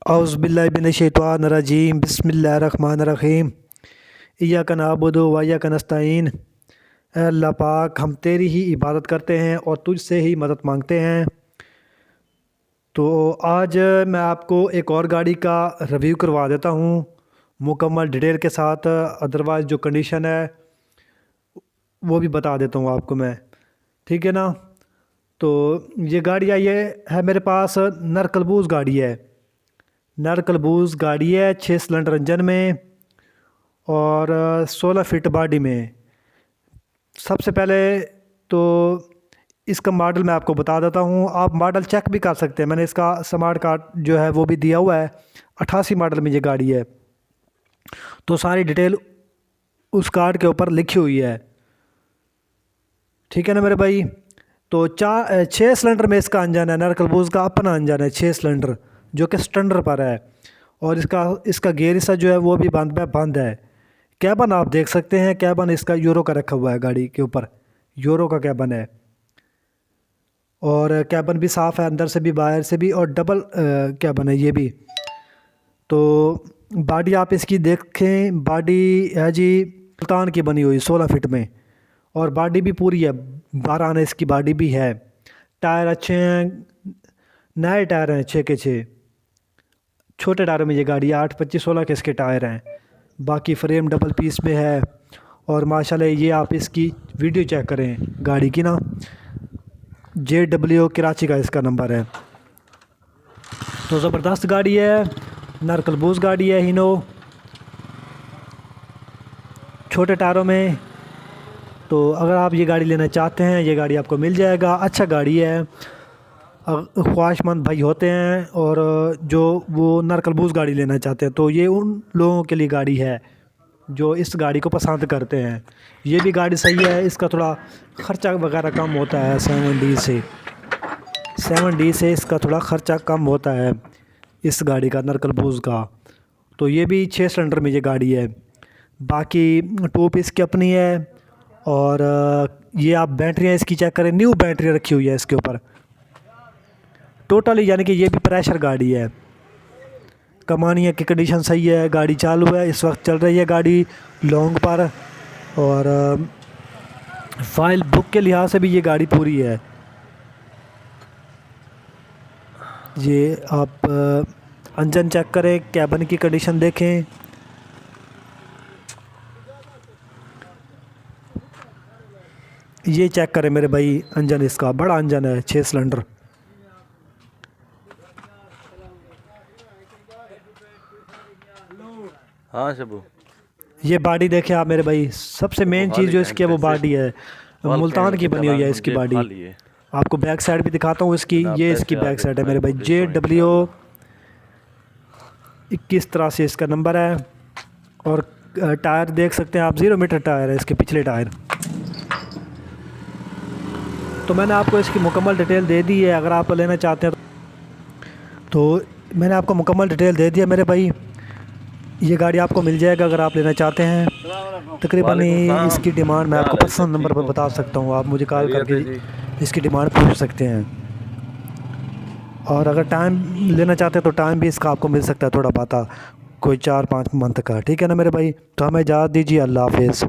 औज़ुबिल्लाहिमिनश्शैतानिर्रजीम बिस्मिल्लाहिर्रहमानिर्रहीम इय्याका नअबुदु व इय्याका नस्तईन। ऐ अल्लाह पाक, हम तेरी ही इबादत करते हैं और तुझसे ही मदद मांगते हैं। तो आज मैं आपको एक और गाड़ी का रिव्यू करवा देता हूँ मुकम्मल डिटेल के साथ। अदरवाइज़ जो कंडीशन है वो भी बता देता हूँ आपको मैं, ठीक है ना। तो ये गाड़ी आई है मेरे पास, नरकलबूज गाड़ी है। नरकलबूज गाड़ी है 6 सिलेंडर इंजन में और 16 फीट बॉडी में। सबसे पहले तो इसका मॉडल मैं आपको बता देता हूँ, आप मॉडल चेक भी कर सकते हैं। मैंने इसका स्मार्ट कार्ड जो है वो भी दिया हुआ है। 88 मॉडल में ये गाड़ी है, तो सारी डिटेल उस कार्ड के ऊपर लिखी हुई है, ठीक है ना मेरे भाई। तो 6 सिलेंडर में इसका इंजन है। नरकलबूज का अपना इंजन है 6 सिलेंडर, जो कि स्टैंडर्ड पर है। और इसका गेयर हिस्सा जो है वो भी बंद है। कैबन आप देख सकते हैं, कैबन इसका यूरो का रखा हुआ है गाड़ी के ऊपर, यूरो का कैबन है। और कैबन भी साफ़ है, अंदर से भी बाहर से भी, और डबल कैबन है ये भी। तो बॉडी आप इसकी देखें, बॉडी है जी मुल्तान की बनी हुई 16 फीट में, और बॉडी भी पूरी है, 12 आने इसकी बॉडी भी है। टायर अच्छे हैं, नए टायर हैं 6 के 6। छोटे टायरों में ये गाड़ी 8, 25, 16 के इसके टायर हैं। बाकी फ्रेम डबल पीस में है। और माशाल्लाह ये आप इसकी वीडियो चेक करें गाड़ी की ना, JW कराची का इसका नंबर है। तो ज़बरदस्त गाड़ी है, नरकलबूज गाड़ी है हिनो, छोटे टायरों में। तो अगर आप ये गाड़ी लेना चाहते हैं, ये गाड़ी आपको मिल जाएगा। अच्छा गाड़ी है, ख्वाहिशमंद भाई होते हैं और जो वो नरकलबूज गाड़ी लेना चाहते हैं, तो ये उन लोगों के लिए गाड़ी है जो इस गाड़ी को पसंद करते हैं। ये भी गाड़ी सही है, इसका थोड़ा ख़र्चा वगैरह कम होता है 7D से इसका थोड़ा ख़र्चा कम होता है इस गाड़ी का, नरकलबूज का। तो ये भी 6 सिलेंडर में ये गाड़ी है। बाकी 2 पीस की अपनी है। और ये आप बैटरियाँ इसकी चेक करें, न्यू बैटरी रखी हुई है इसके ऊपर टोटली, यानी कि ये भी प्रेशर गाड़ी है। कमानिया की कंडीशन सही है, गाड़ी चालू है, इस वक्त चल रही है गाड़ी लॉन्ग पर। और फाइल बुक के लिहाज से भी ये गाड़ी पूरी है। ये आप इंजन चेक करें, कैबिन की कंडीशन देखें। ये चेक करें मेरे भाई, इंजन इसका बड़ा इंजन है 6 सिलेंडर। हाँ शबू, ये बॉडी देखें आप मेरे भाई, सबसे मेन चीज़ जो इसकी है वो बॉडी है, मुल्तान की बनी हुई है इसकी बॉडी। आपको बैक साइड भी दिखाता हूँ इसकी, ये इसकी बैक साइड है मेरे भाई, JW 21 तरह से इसका नंबर है। और टायर देख सकते हैं आप, 0 मीटर टायर है इसके पिछले टायर। तो मैंने आपको इसकी मुकम्मल डिटेल दे दी है। अगर आप लेना चाहते हैं तो मैंने आपको मुकम्मल डिटेल दे दिया मेरे भाई। ये गाड़ी आपको मिल जाएगा अगर आप लेना चाहते हैं। तकरीबन इसकी डिमांड मैं आपको पर्सनल नंबर पर बता सकता हूँ, आप मुझे कॉल करके इसकी डिमांड पूछ सकते हैं। और अगर टाइम लेना चाहते हैं तो टाइम भी इसका आपको मिल सकता है थोड़ा बहुत, कोई 4-5 मंथ का, ठीक है ना मेरे भाई। तो हमें इजाज़त दीजिए, अल्लाह हाफिज़।